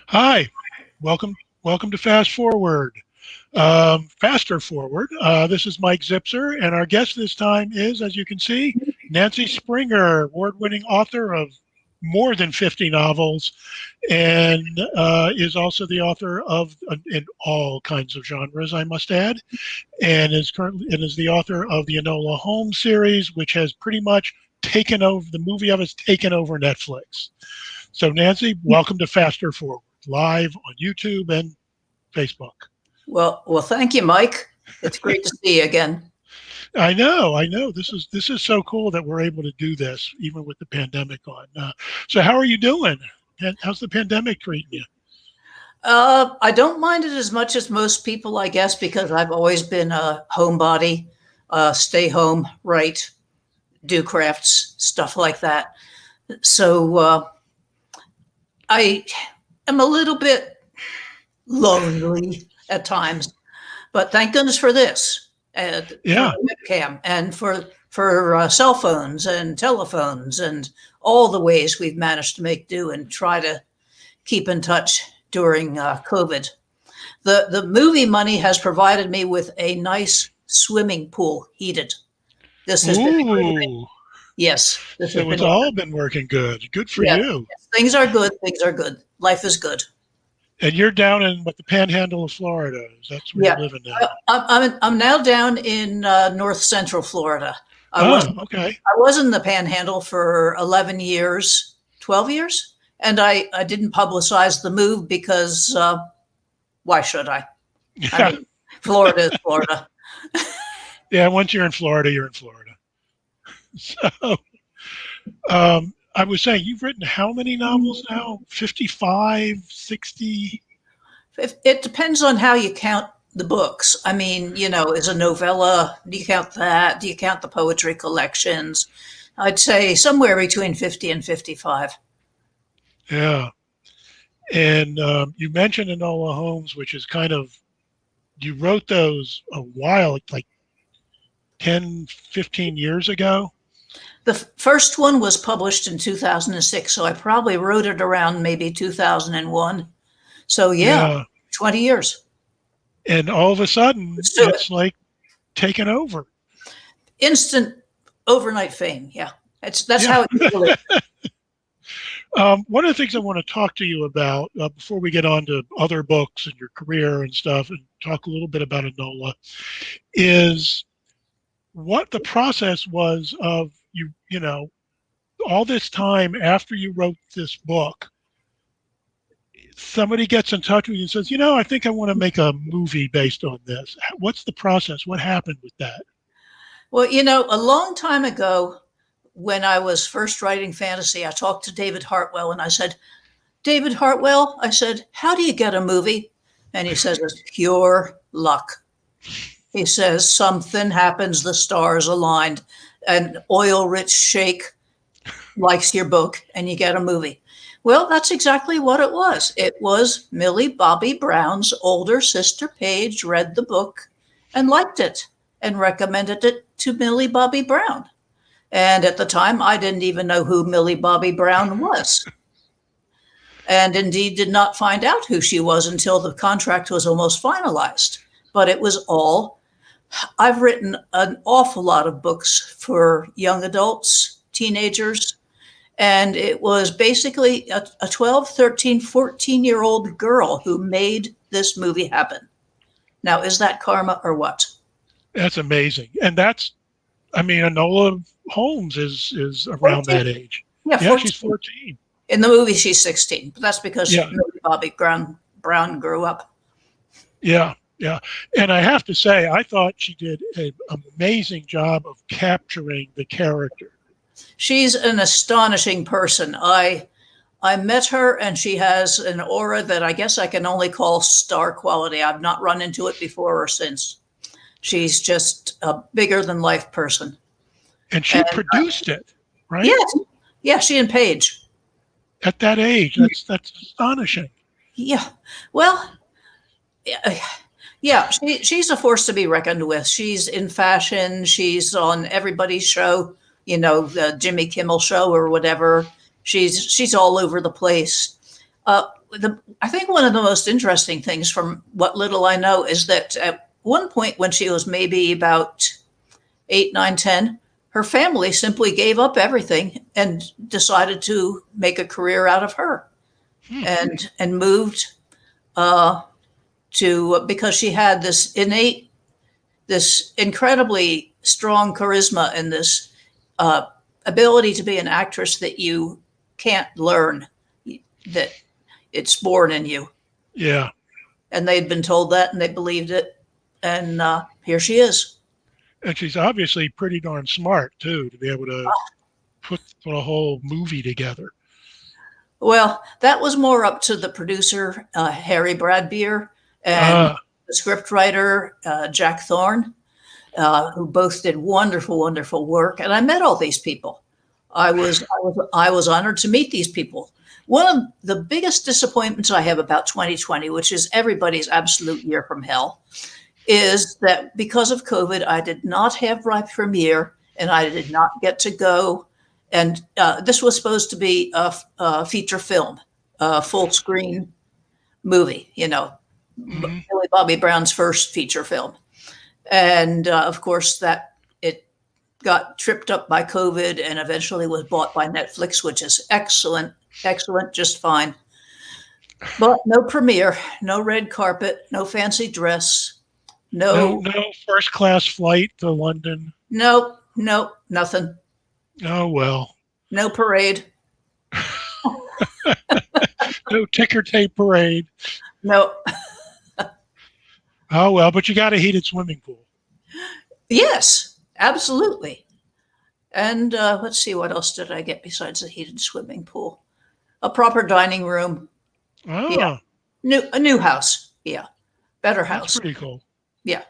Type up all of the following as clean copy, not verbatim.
Hi, welcome to Fast Forward, Faster Forward. This is Mike Zipser, and our guest this time is, as you can see, Nancy Springer, award-winning author of more than 50 novels, and is also the author of in all kinds of genres, I must add, and is the author of the Enola Holmes series, which has pretty much taken over. The movie of it's taken over Netflix. So, Nancy, welcome to Faster Forward, live on YouTube and Facebook. Well, thank you, Mike. It's great to see you again. I know. This is so cool that we're able to do this, even with the pandemic on. So, how are you doing? How's the pandemic treating you? I don't mind it as much as most people, I guess, because I've always been a homebody, stay home, write, do crafts, stuff like that. So I am a little bit lonely at times, but thank goodness for this, for Yeah, the webcam, and for cell phones and telephones and all the ways we've managed to make do and try to keep in touch during COVID. The movie money has provided me with a nice swimming pool, heated. This has been a great thing. ooh. Yes, this has So been it's all been working good. Good for yeah. you. Yes, things are good. Things are good. Life is good. And you're down in what, the Panhandle of Florida? That's where you're Yeah, living now. I'm now down in North Central Florida. I was Oh, okay. I was in the Panhandle for 11 years, 12 years, and I didn't publicize the move because why should I? I Yeah, mean, Florida is Florida. yeah. Once you're in Florida, you're in Florida. So, I was saying, you've written how many novels now? 55, 60? It depends on how you count the books. I mean, is a novella, do you count that? Do you count the poetry collections? I'd say somewhere between 50 and 55. Yeah. And you mentioned Enola Holmes, which is kind of, you wrote those a while, like 10, 15 years ago. The first one was published in 2006, so I probably wrote it around maybe 2001. So yeah, Yeah. 20 years. And all of a sudden, Let's do it. it's like taken over. Instant overnight fame. Yeah. That's Yeah. how it usually. One of the things I want to talk to you about before we get on to other books and your career and stuff, and talk a little bit about Enola, is what the process was of you, all this time after you wrote this book. Somebody gets in touch with you and says, I think I want to make a movie based on this. What's the process? What happened with that? Well, a long time ago, when I was first writing fantasy, I talked to David Hartwell and I said, David Hartwell, I said, how do you get a movie? And he says, it's pure luck. He says, something happens, the stars aligned, an oil rich shake likes your book, and you get a movie. Well, that's exactly what it was. It was Millie Bobby Brown's older sister, Paige, read the book and liked it and recommended it to Millie Bobby Brown. And at the time, I didn't even know who Millie Bobby Brown was. And indeed did not find out who she was until the contract was almost finalized. But it was all, I've written an awful lot of books for young adults, teenagers, and it was basically a 12, 13, 14-year-old girl who made this movie happen. Now, is that karma or what? That's amazing. And Enola Holmes is around 14. that age. Yeah, Yeah, she's 14. 14. In the movie, she's 16, but that's because Yeah, Millie Bobby Brown grew up. yeah, yeah. And I have to say, I thought she did an amazing job of capturing the character. She's an astonishing person. I met her, and she has an aura that I guess I can only call star quality. I've not run into it before or since. She's just a bigger than life person. And she And produced it, right? yes, yeah, she and Paige. At that age. That's astonishing. Yeah, well, yeah, she's a force to be reckoned with. She's in fashion. She's on everybody's show, the Jimmy Kimmel show or whatever. She's all over the place. I think one of the most interesting things from what little I know is that at one point when she was maybe about 8, 9, 10, her family simply gave up everything and decided to make a career out of her, Hmm. and moved uh, to because she had this incredibly strong charisma and this uh, ability to be an actress that you can't learn, that it's born in you. Yeah. And they'd been told that and they believed it. And here she is. And she's obviously pretty darn smart too to be able to put a whole movie together. Well, that was more up to the producer, Harry Bradbeer, and Ah, the scriptwriter, Jack Thorne, who both did wonderful, wonderful work. And I met all these people. I was honored to meet these people. One of the biggest disappointments I have about 2020, which is everybody's absolute year from hell, is that because of COVID, I did not have my premiere and I did not get to go. And this was supposed to be a feature film, a full screen movie, hmm. Billy Bobby Brown's first feature film. And of course, that it got tripped up by COVID and eventually was bought by Netflix, which is excellent, excellent, just fine. But no premiere, no red carpet, no fancy dress, No, no, no first class flight to London. nope, nope, nothing, Oh well. no parade, No ticker tape parade. no. Oh well, but you got a heated swimming pool. Yes, absolutely. And let's see, what else did I get besides the heated swimming pool? A proper dining room. Yeah, Ah, a new house. Yeah, better that's house. pretty cool. Yeah,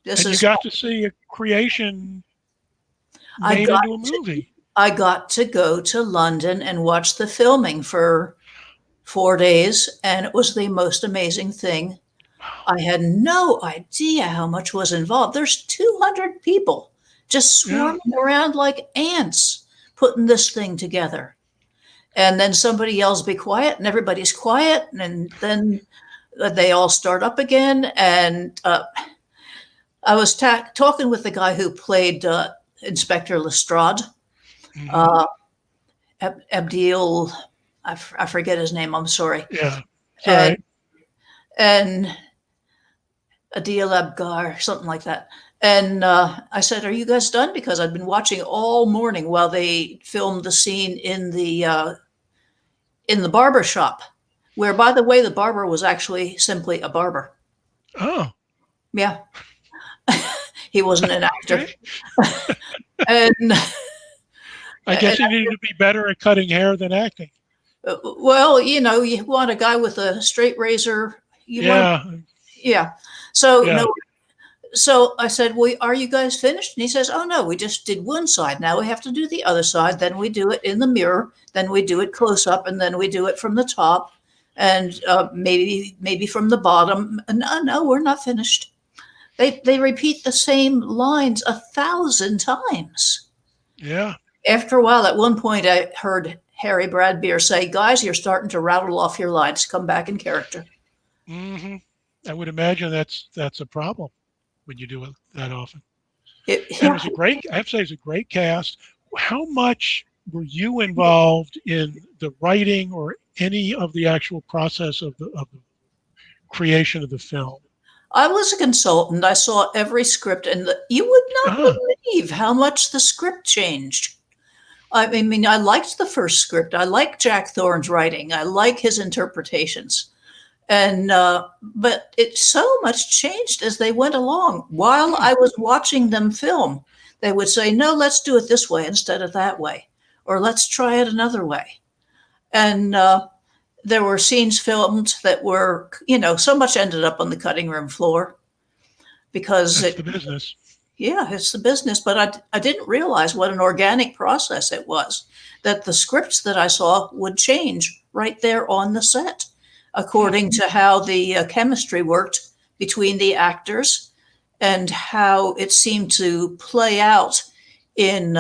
this And you is. got to see a creation I made got into a movie. I got to go to London and watch the filming for 4 days, and it was the most amazing thing. I had no idea how much was involved. There's 200 people just Yeah. swarming around like ants putting this thing together. And then somebody yells, "Be quiet," and everybody's quiet. And then they all start up again. And I was talking with the guy who played Inspector Lestrade, Hmm. uh, Abdil, I forget his name, I'm sorry. Yeah. It's all And, right. and Adil Abgar, something like that. And I said, "Are you guys done?" Because I'd been watching all morning while they filmed the scene in the barber shop, where, by the way, the barber was actually simply a barber. Oh, Yeah, he wasn't an actor. okay. And, I and guess you needed to be better at cutting hair than acting. well, you want a guy with a straight razor. You want to, Yeah. yeah. So Yeah. no. So I said, "Well, are you guys finished?" And he says, "Oh no, we just did one side. Now we have to do the other side. Then we do it in the mirror. Then we do it close up, and then we do it from the top, and maybe from the bottom." No, no, we're not finished. They repeat the same lines 1,000 times. Yeah. After a while, at one point, I heard Harry Bradbeer say, "Guys, you're starting to rattle off your lines. Come back in character." Hmm. I would imagine that's a problem when you do it that often. And it Yeah, was a great. I have to say, it's a great cast. How much were you involved in the writing or any of the actual process of the creation of the film? I was a consultant. I saw every script, and you would not Ah, believe how much the script changed. I mean, I liked the first script. I like Jack Thorne's writing. I like his interpretations, and but it so much changed as they went along. While hmm, I was watching them film, they would say, "No, let's do it this way instead of that way," or "Let's try it another way." And there were scenes filmed that were, so much ended up on the cutting room floor because that's the business. yeah, it's the business. But I didn't realize what an organic process it was, that the scripts that I saw would change right there on the set Hmm. according to how the chemistry worked between the actors and how it seemed to play out in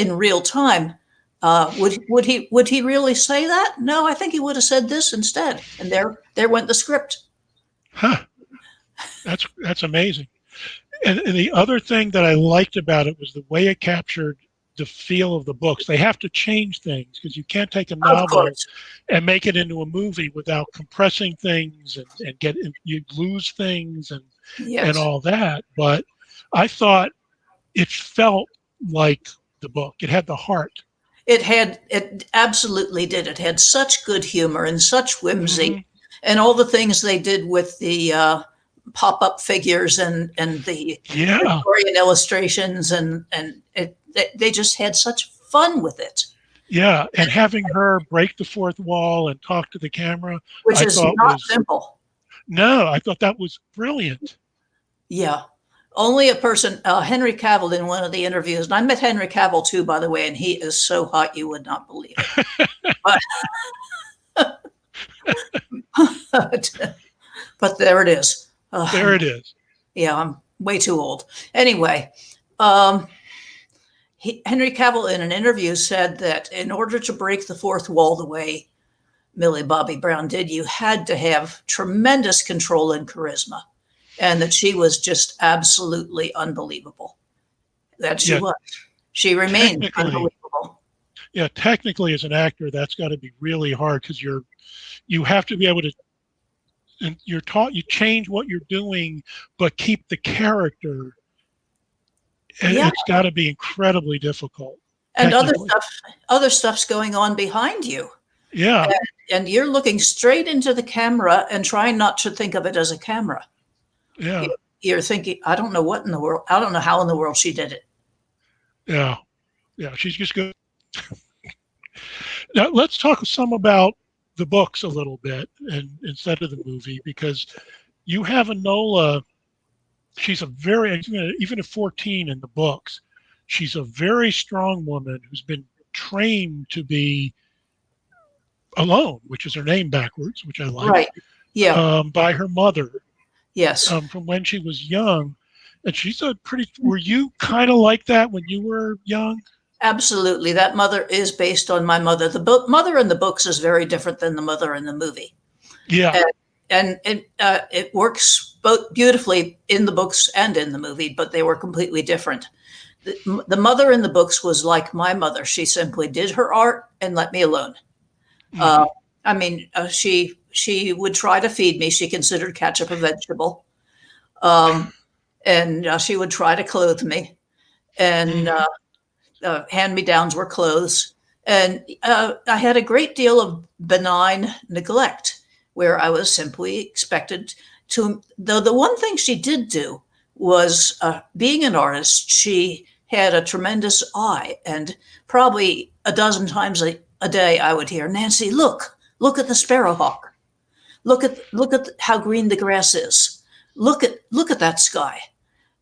real time Would he really say that? No, I think he would have said this instead. And there went the script. Huh. That's amazing. And the other thing that I liked about it was the way it captured the feel of the books. They have to change things because you can't take a Of novel course. and make it into a movie without compressing things and you lose things and Yes. all that. But I thought it felt like the book. It had the heart. It absolutely did. It had such good humor and such whimsy, Hmm. and all the things they did with the pop-up figures and the Yeah, Victorian illustrations they just had such fun with it, yeah. And having her break the fourth wall and talk to the camera, which I is thought not was simple. no, I thought that was brilliant. Yeah. Only a person, Henry Cavill, in one of the interviews, and I met Henry Cavill too, by the way, and he is so hot you would not believe it. But, but there it is. There it is. Yeah, I'm way too old. Anyway, um, Henry Cavill in an interview said that in order to break the fourth wall the way Millie Bobby Brown did, you had to have tremendous control and charisma, and that she was just absolutely unbelievable. That she Yeah, was. She remained technically, unbelievable. yeah, technically as an actor, that's got to be really hard because you have to be able to and you're taught you change what you're doing, but keep the character. And Yeah, it's got to be incredibly difficult and technically. other stuff's going on behind you, Yeah, and you're looking straight into the camera and trying not to think of it as a camera. yeah, You're thinking, I don't know what in the world, I don't know how in the world she did it. yeah, yeah. She's just good. Now let's talk some about the books a little bit, and instead of the movie, because you have Enola. She's a very even at 14 in the books, she's a very strong woman who's been trained to be alone, which is her name backwards, which I liked, Right. Yeah. by her mother Yes. from when she was young. And she's a pretty. Were you kind of like that when you were young? Absolutely. That mother is based on my mother. The mother in the books is very different than the mother in the movie. Yeah. And it works both beautifully in the books and in the movie, but they were completely different. The mother in the books was like my mother. She simply did her art and let me alone. Uh, Hmm. I mean, she would try to feed me. She considered ketchup a vegetable, um, and she would try to clothe me. And Hmm. hand-me-downs were clothes. And I had a great deal of benign neglect where I was simply expected to, though the one thing she did do was being an artist, she had a tremendous eye. And probably a dozen times a day I would hear, Nancy, look at the sparrowhawk. Look at how green the grass is. Look at that sky.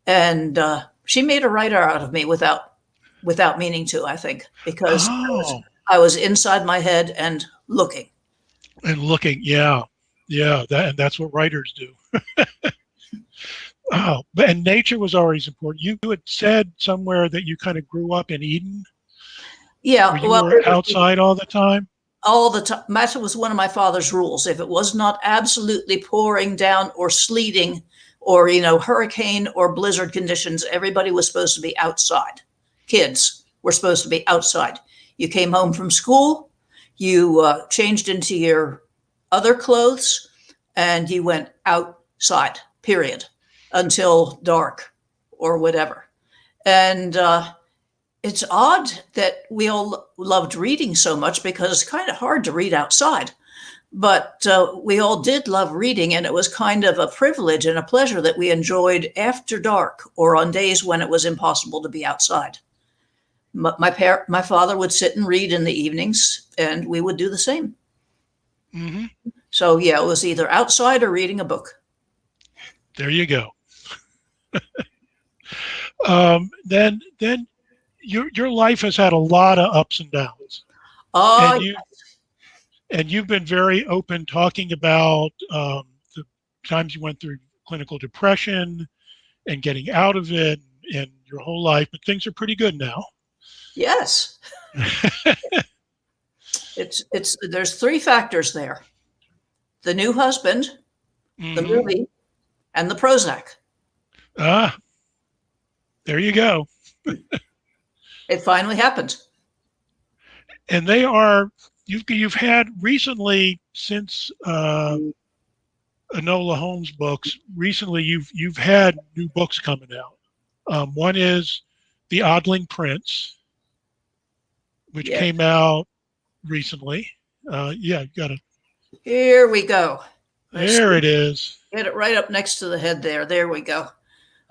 And she made a writer out of me without meaning to, I think, because Oh, I was inside my head and looking. and looking, yeah, yeah, and that's what writers do. Oh, and nature was always important. You had said somewhere that you kind of grew up in Eden, Yeah, where you well, were it was outside all the time. all the time. That was one of my father's rules. If it was not absolutely pouring down or sleeting or, hurricane or blizzard conditions, everybody was supposed to be outside. Kids were supposed to be outside. You came home from school, you changed into your other clothes, and you went outside, period, until dark or whatever. And it's odd that we all loved reading so much because it's kind of hard to read outside. But we all did love reading, and it was kind of a privilege and a pleasure that we enjoyed after dark or on days when it was impossible to be outside. My father would sit and read in the evenings, and we would do the same. Hmm. So yeah, it was either outside or reading a book. There you go. Then your life has had a lot of ups and downs, and Oh, you've been very open talking about the times you went through clinical depression and getting out of it and your whole life. But things are pretty good now. yes. There's three factors there: the new husband, the Hmm. movie, and the Prozac. Ah, there you go. It finally happened. And they are you've had recently since Enola Holmes books. Recently, you've had new books coming out. One is the Oddling Prince, which Yeah. came out recently. Yeah, you got it. Here we go. Let's There it is. get it right up next to the head there. There we go.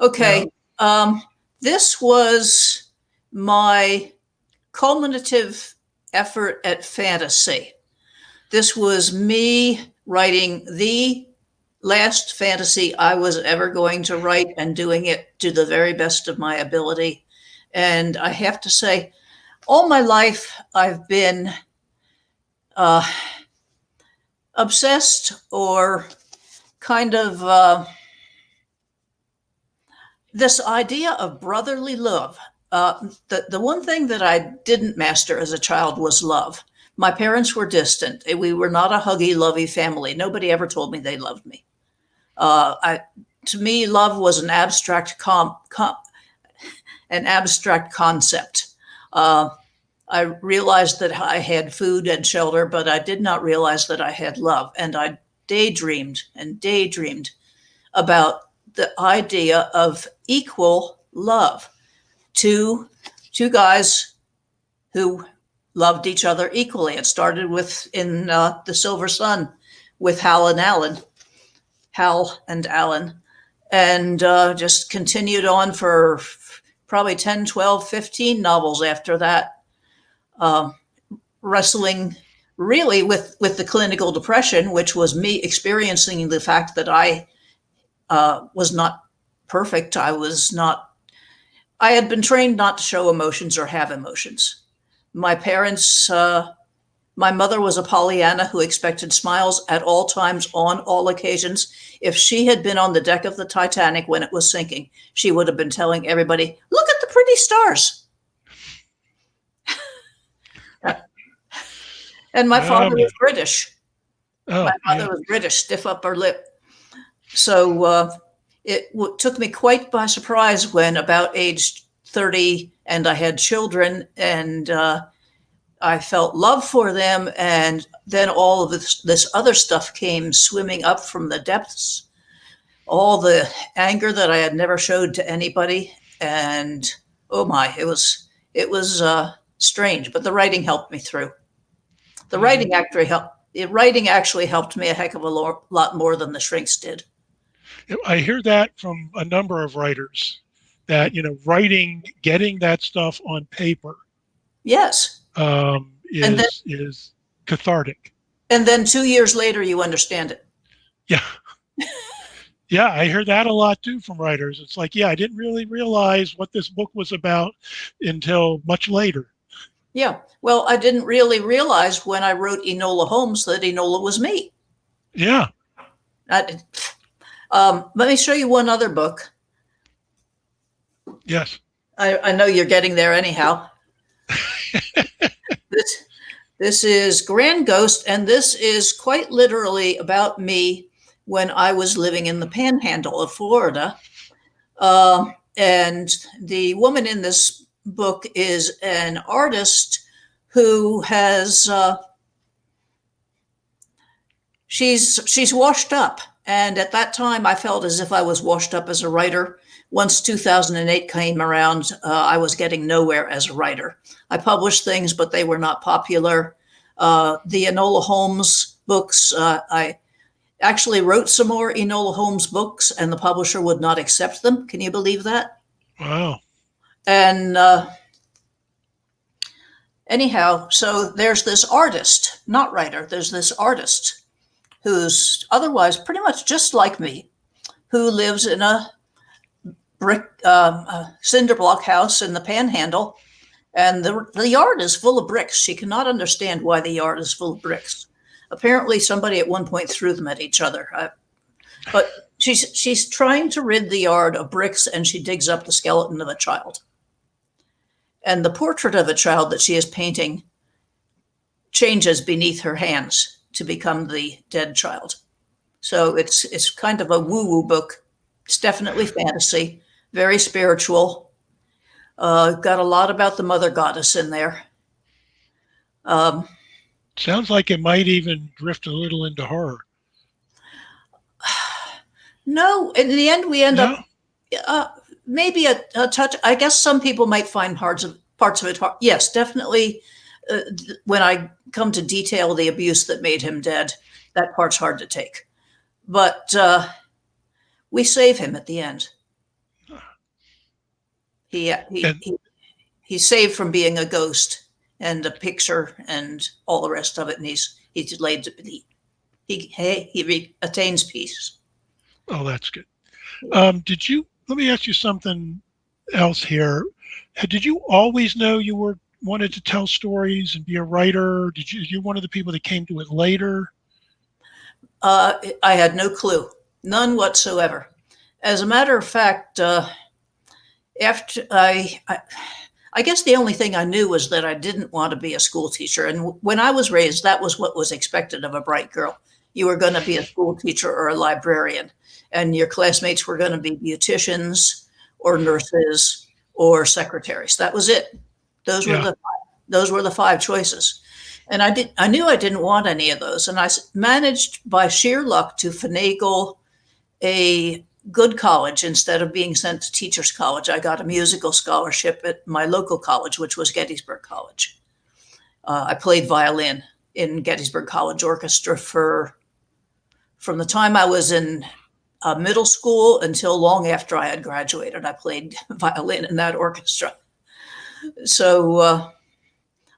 Yeah. Okay. This was my culminative effort at fantasy. This was me writing the last fantasy I was ever going to write and doing it to the very best of my ability. And I have to say, all my life I've been uh, obsessed or kind of this idea of brotherly love. The one thing that I didn't master as a child was love. My parents were distant. We were not a huggy, lovey family. Nobody ever told me they loved me. To me, love was an abstract concept. I realized that I had food and shelter, but I did not realize that I had love. And I daydreamed and daydreamed about the idea of equal love. Two guys who loved each other equally. It started with in The Silver Sun with Hal and Alan, and just continued on for probably 10, 12, 15 novels after that, wrestling really with the clinical depression, which was me experiencing the fact that I was not perfect. I had been trained not to show emotions or have emotions. My parents, my mother was a Pollyanna who expected smiles at all times, on all occasions. If she had been on the deck of the Titanic when it was sinking, she would have been telling everybody, "Look at the pretty stars." And my Oh father man. was British. My Oh mother yeah. was British, stiff upper lip. So it took me quite by surprise when about age 30 and I had children and I felt love for them. And then all of this other stuff came swimming up from the depths, all the anger that I had never showed to anybody. And oh my, it was strange, but the writing helped me through. The Hmm. writing actually helped. The writing actually helped me a heck of a lot more than the shrinks did. I hear that from a number of writers that writing, getting that stuff on paper Yes. And then is cathartic. 2 years later, you understand it. Yeah. Yeah, I hear that a lot too from writers. It's like, yeah, I didn't really realize what this book was about until much later. Yeah. Well, I didn't really realize when I wrote Enola Holmes that Enola was me. Yeah. I, let me show you one other book. Yes. I know you're getting there anyhow. This this is Grand Ghost, and this is quite literally about me when I was living in the Panhandle of Florida. And the woman in this book is an artist who has she's washed up. And at that time, I felt as if I was washed up as a writer. Once 2008 came around, I was getting nowhere as a writer. I published things, but they were not popular. The Enola Holmes books, I actually wrote some more Enola Holmes books, and the publisher would not accept them. Can you believe that? Wow. And anyhow, so there's this artist, not writer, there's this artist who's otherwise pretty much just like me, who lives in a brick cinder block house in the Panhandle, and the yard is full of bricks. She cannot understand why the yard is full of bricks. Apparently, somebody at one point threw them at each other. But she's trying to rid the yard of bricks, and she digs up the skeleton of a child. And the portrait of a child that she is painting changes beneath her hands to become the dead child. So it's kind of a woo-woo book. It's definitely fantasy, very spiritual. Got a lot about the mother goddess in there. Um, Sounds like it might even drift a little into horror. no, in the end, we end No? up uh, maybe a touch. I guess some people might find parts of it hard. Yes, definitely. When I come to detail the abuse that made him dead, that part's hard to take. But we save him at the end. He he And he he's saved from being a ghost and a picture and all the rest of it, and he's laid he attains peace. oh, that's good. Did you? Let me ask you something else here. Did you always know you were wanted to tell stories and be a writer? Did you one of the people that came to it later? I had no clue, none whatsoever. As a matter of fact, after I guess the only thing I knew was that I didn't want to be a school teacher. And when I was raised, that was what was expected of a bright girl. You were going to be a school teacher or a librarian, and your classmates were going to be beauticians or nurses or secretaries. That was it. Those were Yeah. the five choices. And I knew I didn't want any of those. And I managed by sheer luck to finagle a good college. Instead of being sent to teachers college, I got a musical scholarship at my local college, which was Gettysburg College. I played violin in Gettysburg College Orchestra from the time I was in middle school until long after I had graduated. I played violin in that orchestra. So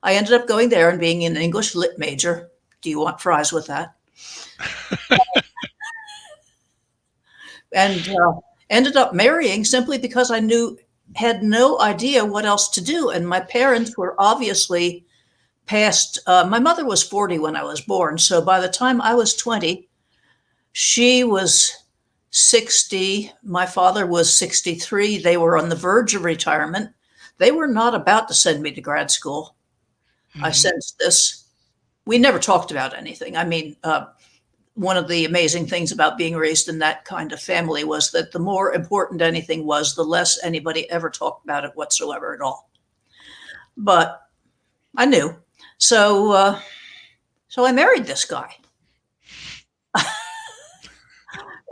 I ended up going there and being an English lit major. Do you want fries with that? And ended up marrying simply because had no idea what else to do. And my parents were obviously past, my mother was 40 when I was born. So by the time I was 20, she was 60. My father was 63. They were on the verge of retirement. They were not about to send me to grad school. I sensed this. We never talked about anything. I mean, one of the amazing things about being raised in that kind of family was that the more important anything was, the less anybody ever talked about it whatsoever at all. But I knew. So I married this guy.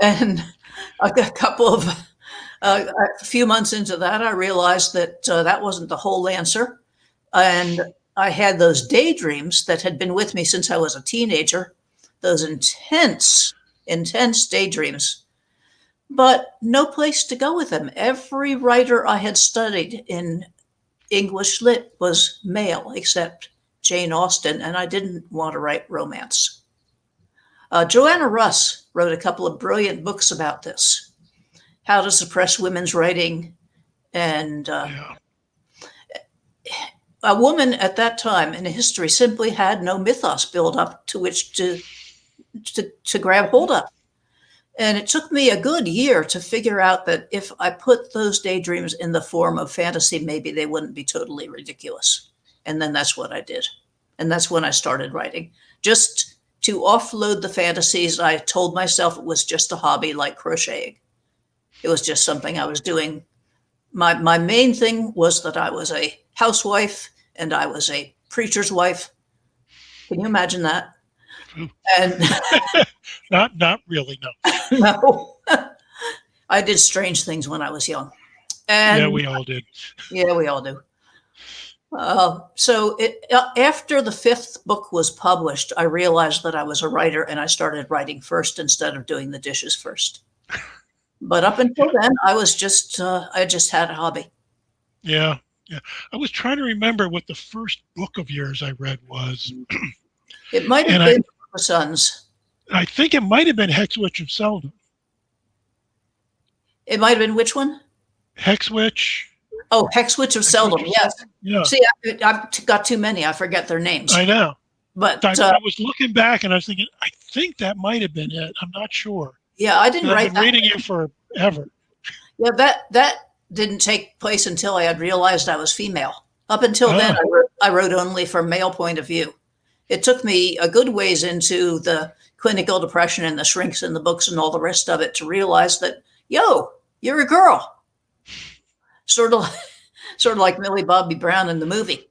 And a few months into that, I realized that that wasn't the whole answer. And I had those daydreams that had been with me since I was a teenager, those intense daydreams, but no place to go with them. Every writer I had studied in English lit was male, except Jane Austen, and I didn't want to write romance. Joanna Russ wrote a couple of brilliant books about this, how to suppress women's writing, and Yeah. a woman at that time in history simply had no mythos built up to which to grab hold of. And it took me a good year to figure out that if I put those daydreams in the form of fantasy, maybe they wouldn't be totally ridiculous. And then that's what I did. And that's when I started writing. Just to offload the fantasies, I told myself it was just a hobby like crocheting. It was just something I was doing. My main thing was that I was a housewife and I was a preacher's wife. Can you imagine that? And Not really, no. no, I did strange things when I was young. And Yeah, we all did. yeah, we all do. So after the fifth book was published, I realized that I was a writer and I started writing first instead of doing the dishes first. But up until then, I just had a hobby. Yeah, yeah. I was trying to remember what the first book of yours I read was, It might have and been the Sons. I think it might have been Hexwitch of Seldom. It might have been which one? Hexwitch. Oh, Hexwitch of Seldom. Yes. Yeah, See, I've got too many. I forget their names. I know. But I was looking back and I was thinking, I think that might have been it. I'm not sure. yeah, I didn't And write I've that. been reading you forever. Yeah, that didn't take place until I had realized I was female. Up until then, Ah, I wrote only from male point of view. It took me a good ways into the clinical depression and the shrinks in the books and all the rest of it to realize that, yo, you're a girl. Sort of, sort of like Millie Bobby Brown in the movie.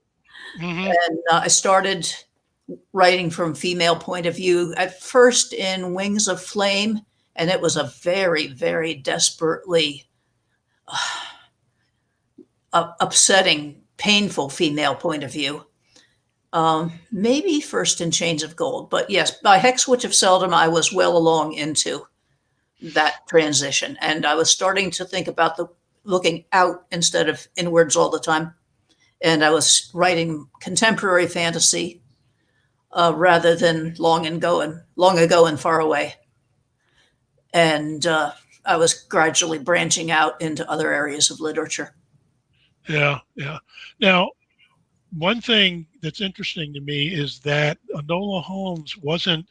hmm And I started writing from female point of view at first in Wings of Flame, and it was a very, very desperately upsetting, painful female point of view. Maybe first in Chains of Gold, but yes, by Hex Witch of Seldom, I was well along into that transition, and I was starting to think about the looking out instead of inwards all the time. And I was writing contemporary fantasy rather than long ago and far away. And I was gradually branching out into other areas of literature. yeah, yeah. Now, one thing that's interesting to me is that Enola Holmes wasn't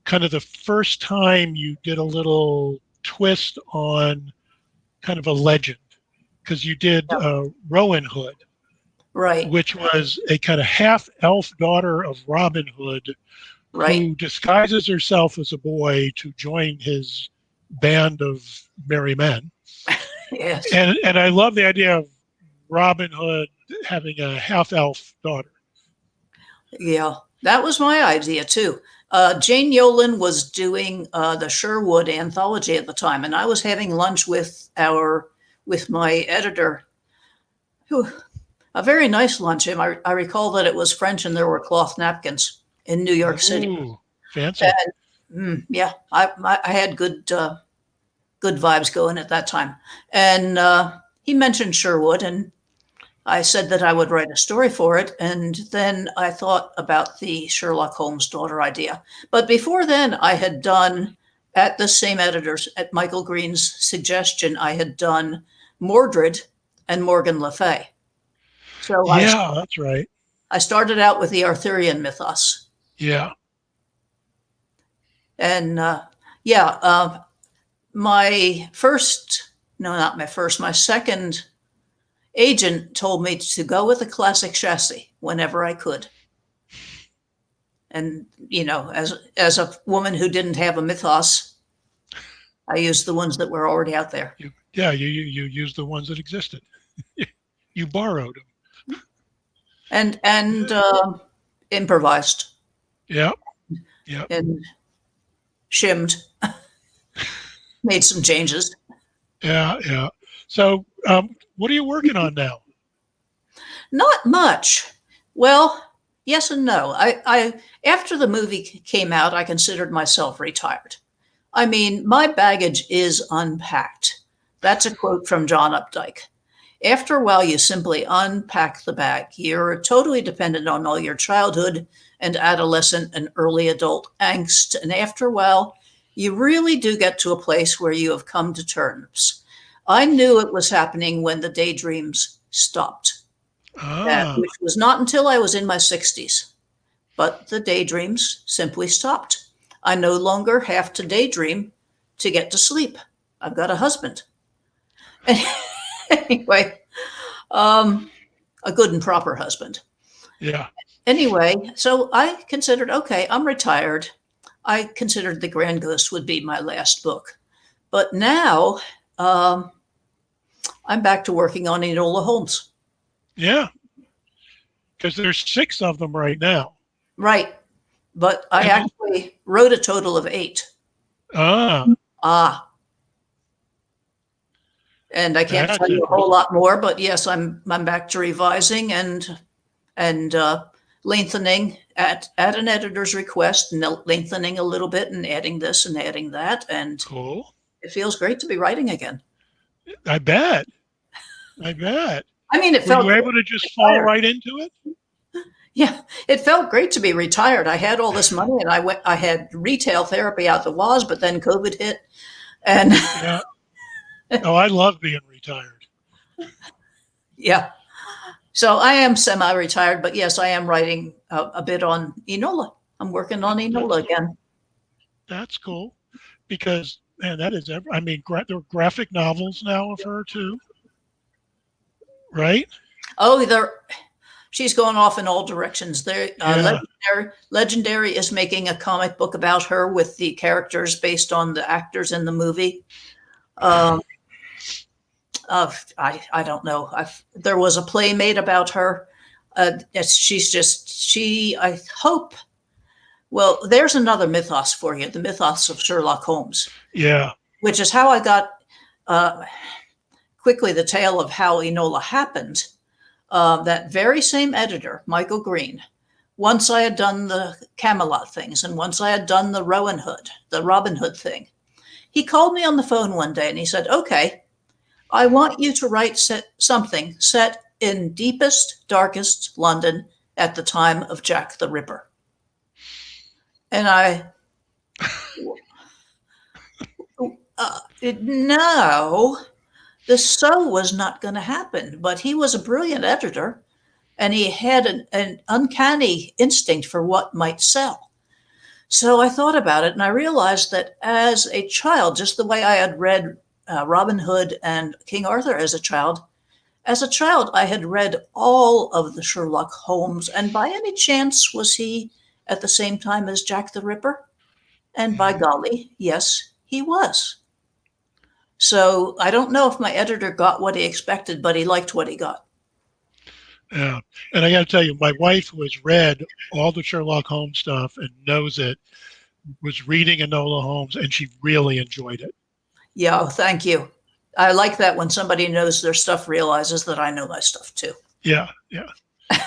kind of the first time you did a little twist on kind of a legend, because you did Yeah. Rowan Hood, Right, which was a kind of half elf daughter of Robin Hood right. who disguises herself as a boy to join his band of merry men. Yes. And I love the idea of Robin Hood having a half elf daughter. Yeah. That was my idea too. Jane Yolen was doing the Sherwood anthology at the time, and I was having lunch with my editor, who a very nice lunch. And I recall that it was French and there were cloth napkins in New York City. Ooh, fancy. And yeah, I had good vibes going at that time. And he mentioned Sherwood, and I said that I would write a story for it. And then I thought about the Sherlock Holmes daughter idea. But before then, I had done, at the same editors, at Michael Green's suggestion, I had done Mordred and Morgan Le Fay. So Yeah, that's right. I started out with the Arthurian mythos. Yeah. And yeah, my first, no, not my first, my second agent told me to go with a classic chassis whenever I could. And, you know, as a woman who didn't have a mythos, I used the ones that were already out there. You used the ones that existed. You borrowed them. And improvised Yeah. Yeah. and shimmed, made some changes. Yeah. Yeah. So, what are you working on now? Not much. Well, yes and no. I after the movie came out, I considered myself retired. I mean, my baggage is unpacked. That's a quote from John Updike. After a while, you simply unpack the bag. You're totally dependent on all your childhood and adolescent and early adult angst. And after a while, you really do get to a place where you have come to terms. I knew it was happening when the daydreams stopped, Ah, which was not until I was in my 60s. But the daydreams simply stopped. I no longer have to daydream to get to sleep. I've got a husband. Anyway, a good and proper husband. yeah. Anyway, so I considered, okay, I'm retired. I considered The Grand Ghost would be my last book. But now I'm back to working on Enola Holmes. Yeah. Because there's 6 of them right now. Right. But I And actually wrote a total of 8. ah, Ah, and I can't that's tell you a whole interesting. lot more, but yes, I'm back to revising and lengthening at an editor's request, and lengthening a little bit and adding this and adding that, and Cool. it feels great to be writing again. I bet. I bet. I mean, it Were felt you great able to to be just fall retired. right into it? Yeah, it felt great to be retired. I had all this money, and I had retail therapy out the waz, but then COVID hit, and Yeah. Oh, I love being retired. yeah. So I am semi-retired, but yes, I am writing a bit on Enola. I'm working on That's Enola cool. again. That's cool. Because man, that is. I mean, there are graphic novels now of her too, right? Oh, there. she's going off in all directions. There, Yeah. Legendary is making a comic book about her with the characters based on the actors in the movie. Um, I don't know. There was a play made about her. I hope. Well, there's another mythos for you, the mythos of Sherlock Holmes, Yeah. which is how I got quickly the tale of how Enola happened. That very same editor, Michael Green, once I had done the Camelot things and once I had done the Robin Hood thing, he called me on the phone one day and he said, okay, I want you to write something set in deepest, darkest London at the time of Jack the Ripper. And no, so was not going to happen. But he was a brilliant editor and he had an uncanny instinct for what might sell. So I thought about it and I realized that as a child, just the way I had read Robin Hood and King Arthur as a child, I had read all of the Sherlock Holmes. And by any chance, was he at the same time as Jack the Ripper? And by golly, yes, he was. So I don't know if my editor got what he expected, but he liked what he got. Yeah. And I got to tell you, my wife, who has read all the Sherlock Holmes stuff and knows it, was reading Enola Holmes, and she really enjoyed it. Yeah, thank you. I like that when somebody knows their stuff realizes that I know my stuff too. Yeah, yeah.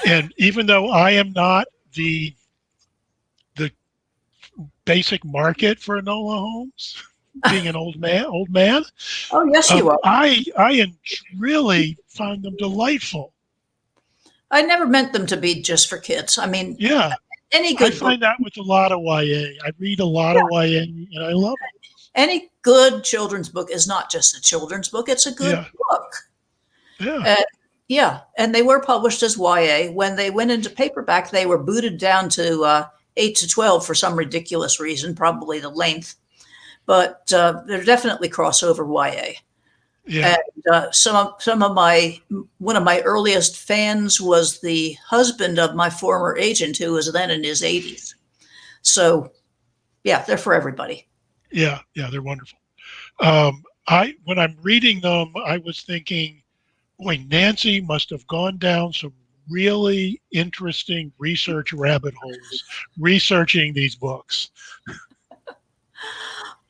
And even though I am not the basic market for Enola Holmes, being an old man. Oh, yes, you are. I really find them delightful. I never meant them to be just for kids. I mean, yeah, any good I find that with a lot of YA. I read a lot of YA, and I love it. Any good children's book is not just a children's book; it's a good book. Yeah. And they were published as YA. When they went into paperback, they were booted down to 8 to 12 for some ridiculous reason, probably the length. But they're definitely crossover YA. Yeah. And one of my earliest fans was the husband of my former agent, who was then in his 80s. So, yeah, they're for everybody. Yeah, they're wonderful. When I'm reading them, I was thinking, boy, Nancy must have gone down some really interesting research rabbit holes researching these books.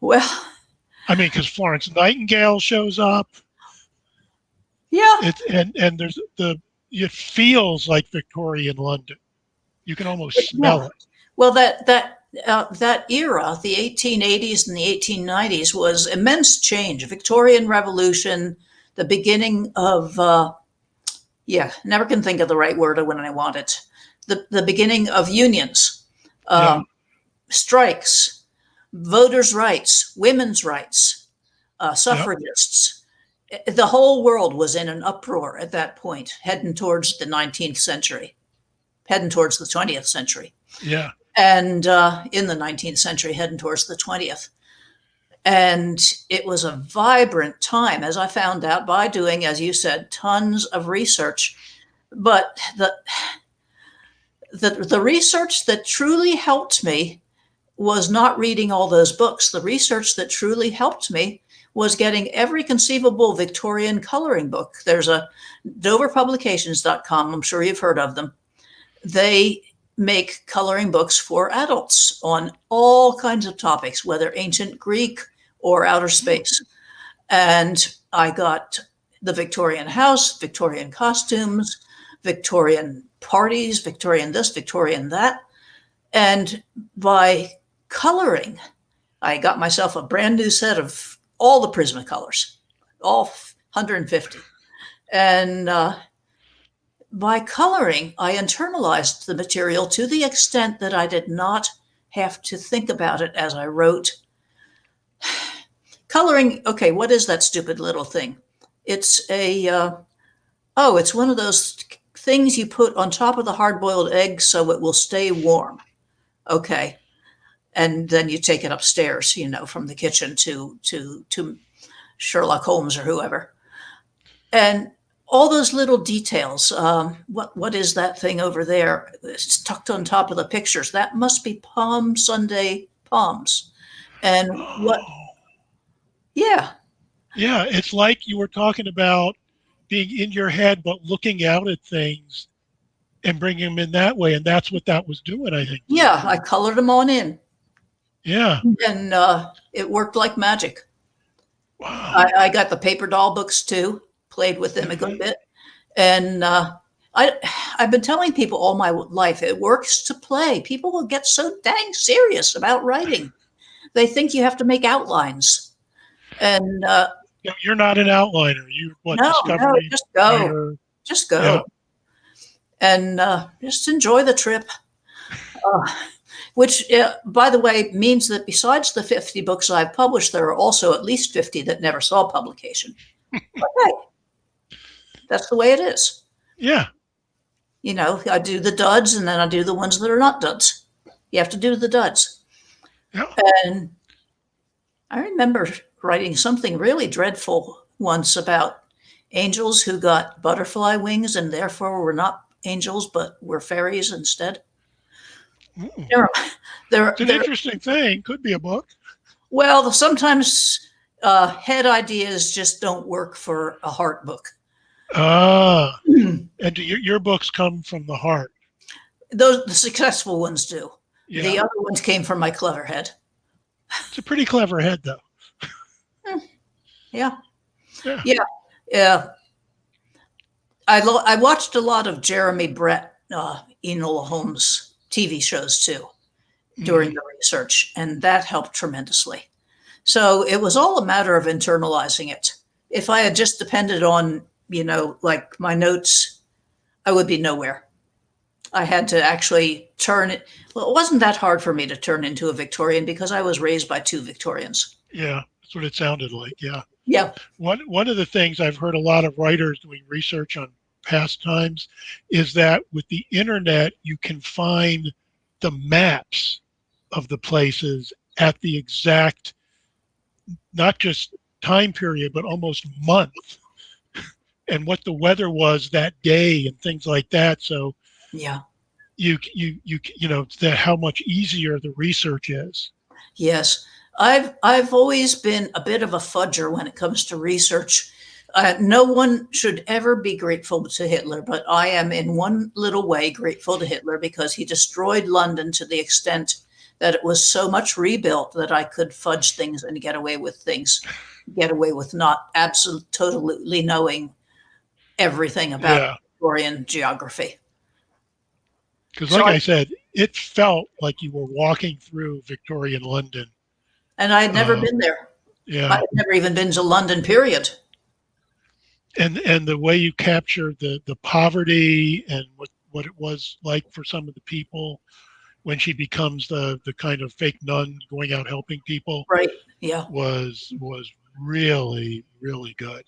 Well, I mean, because Florence Nightingale shows up. Yeah. And there's it feels like Victorian London. You can almost smell it. Well, that era, the 1880s and the 1890s, was immense change. Victorian Revolution, the beginning of, never can think of the right word when I want it. The beginning of unions, strikes, voters' rights, women's rights, suffragists. The whole world was in an uproar at that point, heading towards the 19th century, heading towards the 20th century. Yeah. And in the 19th century, heading towards the 20th. And it was a vibrant time, as I found out by doing, as you said, tons of research. But the research that truly helped me was not reading all those books. The research that truly helped me was getting every conceivable Victorian coloring book. There's a doverpublications.com. I'm sure you've heard of them. They make coloring books for adults on all kinds of topics, whether ancient Greek or outer space. And I got the Victorian house, Victorian costumes, Victorian parties, Victorian this, Victorian that. And by coloring, I got myself a brand new set of all the Prismacolors, all 150. And by coloring, I internalized the material to the extent that I did not have to think about it as I wrote. Coloring, okay, what is that stupid little thing? It's it's one of those things you put on top of the hard-boiled egg so it will stay warm. Okay. And then you take it upstairs, from the kitchen to Sherlock Holmes or whoever. And all those little details. What is that thing over there? It's tucked on top of the pictures. That must be Palm Sunday palms. And what? Oh, Yeah, yeah. It's like you were talking about being in your head, but looking out at things and bringing them in that way. And that's what that was doing, I think. yeah. I colored them on in, Yeah. and it worked like magic. Wow. I got the paper doll books too. Played with them a good bit, and I've been telling people all my life it works to play. People will get so dang serious about writing. They think you have to make outlines, and You're not an outliner. You what? no, Discovery just go, writer. just Yeah. go, and just enjoy the trip. Uh, which, by the way, means that besides the 50 books I've published, there are also at least 50 that never saw publication. Okay, that's the way it is. Yeah. You know, I do the duds and then I do the ones that are not duds. You have to do the duds. Yeah. And I remember writing something really dreadful once about angels who got butterfly wings and therefore were not angels but were fairies instead. Mm. They're, they're, It's an they're interesting thing. Could be a book. well, sometimes head ideas just don't work for a heart book. Ah. And your books come from the heart. The successful ones do. Yeah. The other ones came from my clever head. It's a pretty clever head, though. Yeah. Yeah. Yeah. Yeah. I watched a lot of Jeremy Brett, Enola Holmes TV shows too during the research, and that helped tremendously. So it was all a matter of internalizing it. If I had just depended on, like my notes, I would be nowhere. I had to actually turn it. Well, it wasn't that hard for me to turn into a Victorian because I was raised by two Victorians. Yeah. That's what it sounded like. Yeah. Yeah. One of the things I've heard a lot of writers doing research on past times is that with the internet, you can find the maps of the places at the exact, not just time period, but almost month, and what the weather was that day and things like that. So Yeah. you that how much easier the research is. Yes. I've always been a bit of a fudger when it comes to research. No one should ever be grateful to Hitler, but I am in one little way grateful to Hitler because he destroyed London to the extent that it was so much rebuilt that I could fudge things and get away with things, get away with not totally knowing everything about Yeah. Victorian geography. Because So like I said, it felt like you were walking through Victorian London. and I had never been there. Yeah. I had never even been to London, period. And the way you captured the poverty and what it was like for some of the people when she becomes the kind of fake nun going out helping people Right. Yeah. was really, really good.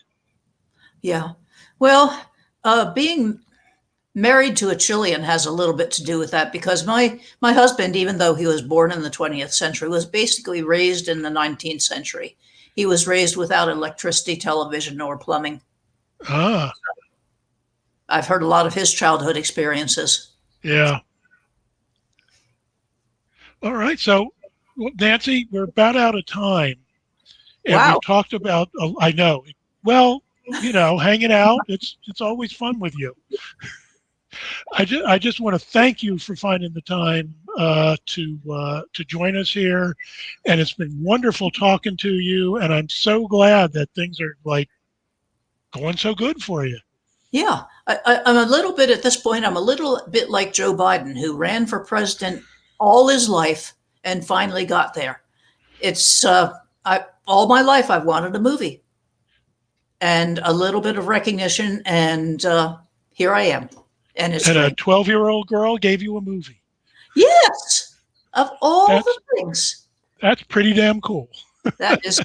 Yeah. Well, being married to a Chilean has a little bit to do with that because my husband, even though he was born in the 20th century, was basically raised in the 19th century. He was raised without electricity, television, or plumbing. Ah, I've heard a lot of his childhood experiences. yeah. All right. So, well, Nancy, we're about out of time. And Wow. we've talked about, I know, well, hanging out, it's always fun with you. I just want to thank you for finding the time to join us here, and it's been wonderful talking to you. And I'm so glad that things are like going so good for you. Yeah. I'm a little bit at this point, I'm a little bit like Joe Biden, who ran for president all his life and finally got there. It's all my life I've wanted a movie and a little bit of recognition, and here I am. And it's And a great. 12-year-old girl gave you a movie. Yes, of all That's- the things, That's pretty damn cool. that is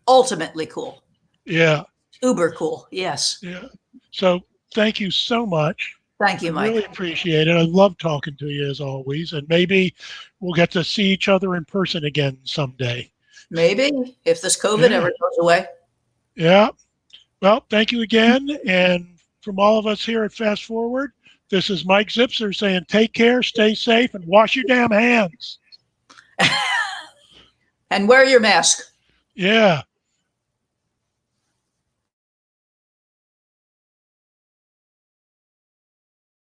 ultimately cool. Yeah. Uber cool. Yes. Yeah. So thank you so much. Thank you, I Mike. really appreciate it. I love talking to you as always. And maybe we'll get to see each other in person again someday. Maybe if this COVID Yeah. ever goes away. Yeah. Well, thank you again. And from all of us here at Fast Forward, this is Mike Zipser saying take care, stay safe, and wash your damn hands. And wear your mask. Yeah.